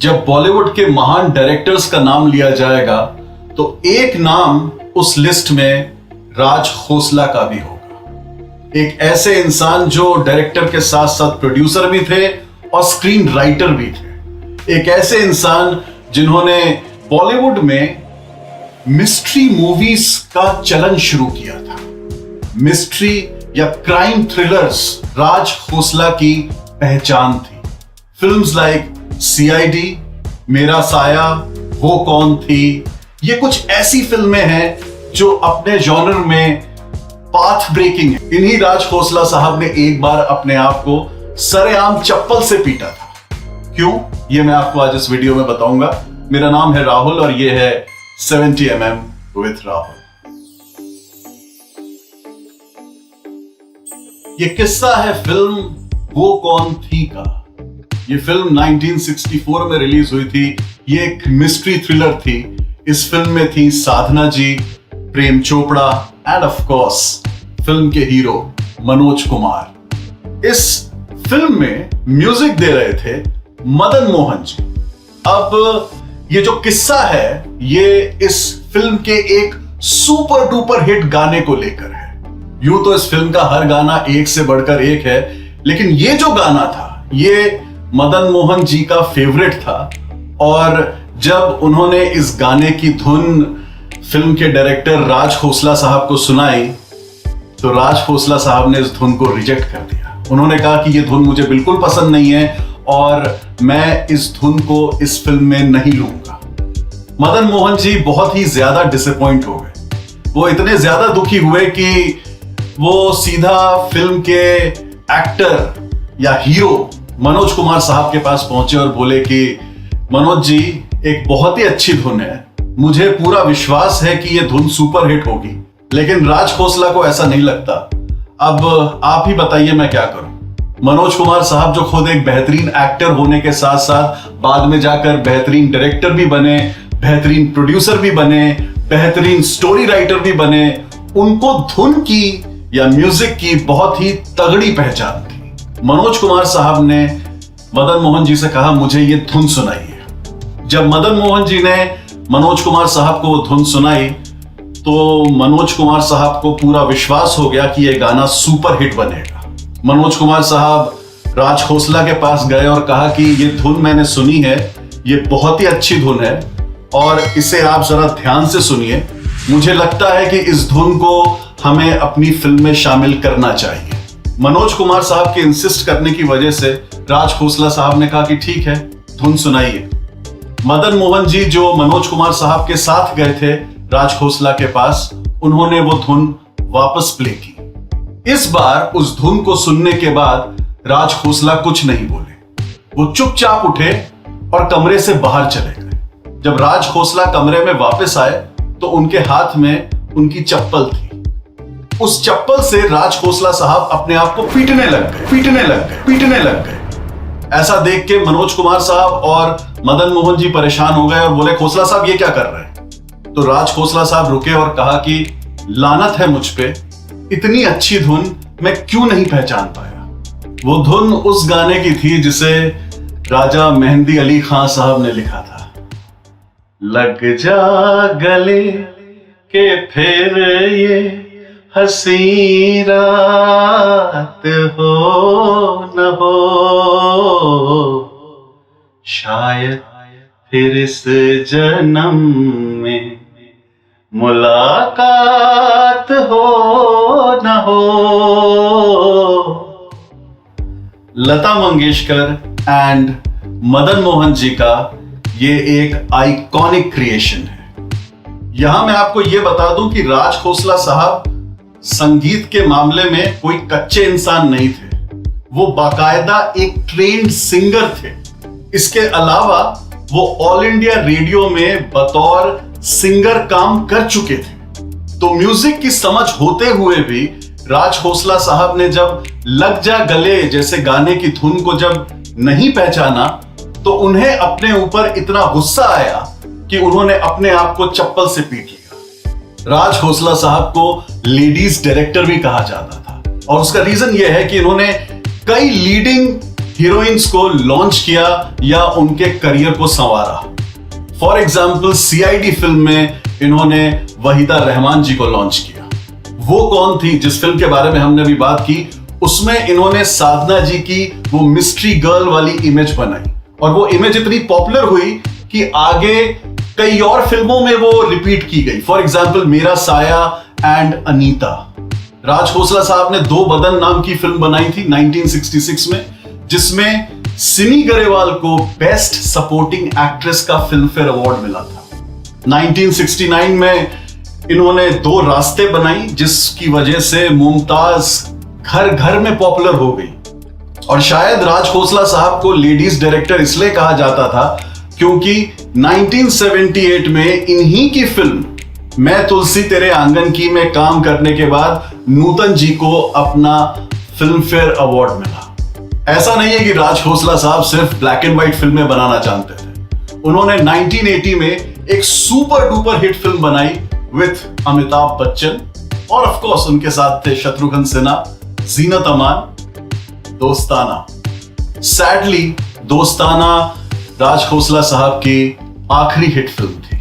जब बॉलीवुड के महान डायरेक्टर्स का नाम लिया जाएगा तो एक नाम उस लिस्ट में राज खोसला का भी होगा। एक ऐसे इंसान जो डायरेक्टर के साथ साथ प्रोड्यूसर भी थे और स्क्रीन राइटर भी थे। एक ऐसे इंसान जिन्होंने बॉलीवुड में मिस्ट्री मूवीज का चलन शुरू किया था। मिस्ट्री या क्राइम थ्रिलर्स राज खोसला की पहचान थी। फिल्म्स लाइक CID, मेरा साया, वो कौन थी, ये कुछ ऐसी फिल्में हैं जो अपने जॉनर में पाथ ब्रेकिंग है। इन्हीं राज खोसला साहब ने एक बार अपने आप को सरेआम चप्पल से पीटा था। क्यों, ये मैं आपको आज इस वीडियो में बताऊंगा। मेरा नाम है राहुल और ये है 70mm विद राहुल। ये किस्सा है फिल्म वो कौन थी का। ये फिल्म 1964 में रिलीज हुई थी। ये एक मिस्ट्री थ्रिलर थी। इस फिल्म में थी Sadhana ji, Prem Chopra and of course film के हीरो मनोज कुमार। इस फिल्म में म्यूजिक दे रहे थे मदन मोहन जी। अब ये जो किस्सा है ये इस फिल्म के एक सुपर डुपर हिट गाने को लेकर है। यूं तो इस फिल्म का हर गाना एक से बढ़कर एक है, लेकिन ये जो गाना था ये मदन मोहन जी का फेवरेट था। और जब उन्होंने इस गाने की धुन फिल्म के डायरेक्टर राज खोसला साहब को सुनाई तो राज खोसला साहब ने इस धुन को रिजेक्ट कर दिया। उन्होंने कहा कि ये धुन मुझे बिल्कुल पसंद नहीं है और मैं इस धुन को इस फिल्म में नहीं लूंगा। मदन मोहन जी बहुत ही ज्यादा डिसअपॉइंट हो गए। वो इतने ज्यादा दुखी हुए कि वो सीधा फिल्म के एक्टर या हीरो मनोज कुमार साहब के पास पहुंचे और बोले कि मनोज जी, एक बहुत ही अच्छी धुन है, मुझे पूरा विश्वास है कि यह धुन सुपर हिट होगी, लेकिन राज खोसला को ऐसा नहीं लगता। अब आप ही बताइए मैं क्या करूं। मनोज कुमार साहब जो खुद एक बेहतरीन एक्टर होने के साथ साथ बाद में जाकर बेहतरीन डायरेक्टर भी बने, बेहतरीन प्रोड्यूसर भी बने, बेहतरीन स्टोरी राइटर भी बने, उनको धुन की या म्यूजिक की बहुत ही तगड़ी पहचान थी। मनोज कुमार साहब ने मदन मोहन जी से कहा मुझे ये धुन सुनाइए। जब मदन मोहन जी ने मनोज कुमार साहब को वो धुन सुनाई तो मनोज कुमार साहब को पूरा विश्वास हो गया कि ये गाना सुपर हिट बनेगा। मनोज कुमार साहब राज खोसला के पास गए और कहा कि ये धुन मैंने सुनी है, ये बहुत ही अच्छी धुन है और इसे आप जरा ध्यान से सुनिए। मुझे लगता है कि इस धुन को हमें अपनी फिल्म में शामिल करना चाहिए। मनोज कुमार साहब के इंसिस्ट करने की वजह से राज खोसला साहब ने कहा कि ठीक है, धुन सुनाइए। मदन मोहन जी जो मनोज कुमार साहब के साथ गए थे राज खोसला के पास, उन्होंने वो धुन वापस प्ले की। इस बार उस धुन को सुनने के बाद राज खोसला कुछ नहीं बोले। वो चुपचाप उठे और कमरे से बाहर चले गए। जब राज खोसला कमरे में वापस आए तो उनके हाथ में उनकी चप्पल थी। उस चप्पल से राज खोसला साहब अपने आप को पीटने लग गए। ऐसा देख के मनोज कुमार साहब और मदन मोहन जी परेशान हो गए और बोले खोसला साहब ये क्या कर रहे हैं। तो राज खोसला साहब रुके और कहा कि लानत है मुझ पे, इतनी अच्छी धुन मैं क्यों नहीं पहचान पाया। वो धुन उस गाने की थी जिसे राजा मेहंदी अली खान साहब ने लिखा था। लग जा गले के फिर ये हसी रात हो न हो, शायद फिर इस जन्म में मुलाकात हो न हो। लता मंगेशकर एंड मदन मोहन जी का ये एक आइकॉनिक क्रिएशन है। यहां मैं आपको ये बता दूं कि राज खोसला साहब संगीत के मामले में कोई कच्चे इंसान नहीं थे। वो बाकायदा एक ट्रेन्ड सिंगर थे। इसके अलावा वो ऑल इंडिया रेडियो में बतौर सिंगर काम कर चुके थे। तो म्यूजिक की समझ होते हुए भी राज खोसला साहब ने जब लग जा गले जैसे गाने की धुन को जब नहीं पहचाना तो उन्हें अपने ऊपर इतना गुस्सा आया कि उन्होंने अपने आप को चप्पल से पीट लिया। राज खोसला साहब को लेडीज डायरेक्टर भी कहा जाता था और उसका रीजन यह है कि इन्होंने कई लीडिंग हीरोइंस को लॉन्च किया या उनके करियर को संवारा। फॉर एग्जाम्पल सीआईडी फिल्म में इन्होंने वहीदा रहमान जी को लॉन्च किया। वो कौन थी जिस फिल्म के बारे में हमने अभी बात की, उसमें इन्होंने साधना जी की वो मिस्ट्री गर्ल वाली इमेज बनाई और वो इमेज इतनी पॉपुलर हुई कि आगे कई और फिल्मों में वो रिपीट की गई। फॉर एग्जाम्पल मेरा साया एंड अनीता। राज खोसला साहब ने दो बदन नाम की फिल्म बनाई थी 1966 में, जिसमें सिमी गरेवाल को बेस्ट सपोर्टिंग एक्ट्रेस का फिल्म फेयर अवार्ड मिला था। 1969 में इन्होंने दो रास्ते बनाई, जिसकी वजह से मुमताज घर घर में पॉपुलर हो गई। और शायद राज खोसला साहब को लेडीज डायरेक्टर इसलिए कहा जाता था क्योंकि 1978 में इन्हीं की फिल्म मैं तुलसी तेरे आंगन की में काम करने के बाद नूतन जी को अपना फिल्म फेयर अवार्ड मिला। ऐसा नहीं है कि राज खोसला साहब सिर्फ ब्लैक एंड व्हाइट फिल्में बनाना जानते थे। उन्होंने 1980 में एक सुपर डुपर हिट फिल्म बनाई विथ अमिताभ बच्चन और ऑफ कोर्स उनके साथ थे शत्रुघ्न सिन्हा, जीनत अमान, दोस्ताना। सैडली दोस्ताना राज खोसला साहब की आखिरी हिट फिल्म थी।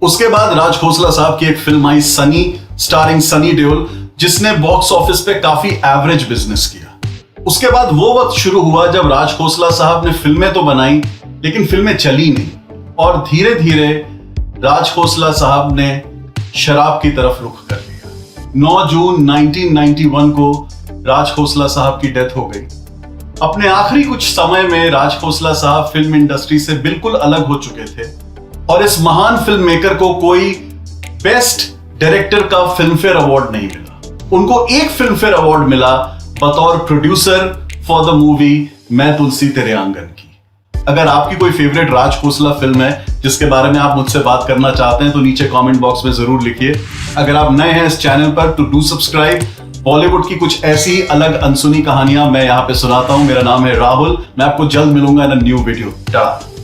उसके बाद राज खोसला साहब की एक फिल्म आई सनी, स्टारिंग सनी देओल, जिसने बॉक्स ऑफिस पे काफी एवरेज बिजनेस किया। उसके बाद वो वक्त शुरू हुआ जब राज खोसला साहब ने फिल्में तो बनाई लेकिन फिल्में चली नहीं और धीरे धीरे राज खोसला साहब ने शराब की तरफ रुख कर लिया। 9 जून 1991 को राज खोसला साहब की डेथ हो गई। अपने आखिरी कुछ समय में राज खोसला साहब फिल्म इंडस्ट्री से बिल्कुल अलग हो चुके थे और इस महान फिल्म मेकर को कोई बेस्ट डायरेक्टर का फिल्म फेयर अवार्ड नहीं मिला। उनको एक फिल्म फेयर अवार्ड मिला बतौर प्रोड्यूसर फॉर द मूवी मैं तुलसी तेरे आंगन की। अगर आपकी कोई फेवरेट राज खोसला फिल्म है जिसके बारे में आप मुझसे बात करना चाहते हैं तो नीचे कमेंट बॉक्स में जरूर लिखिए। अगर आप नए हैं इस चैनल पर तो डू सब्सक्राइब। बॉलीवुड की कुछ ऐसी अलग अनसुनी कहानियां मैं यहां पे सुनाता हूं। मेरा नाम है राहुल। मैं आपको जल्द मिलूंगा इन अ न्यू वीडियो। टाटा।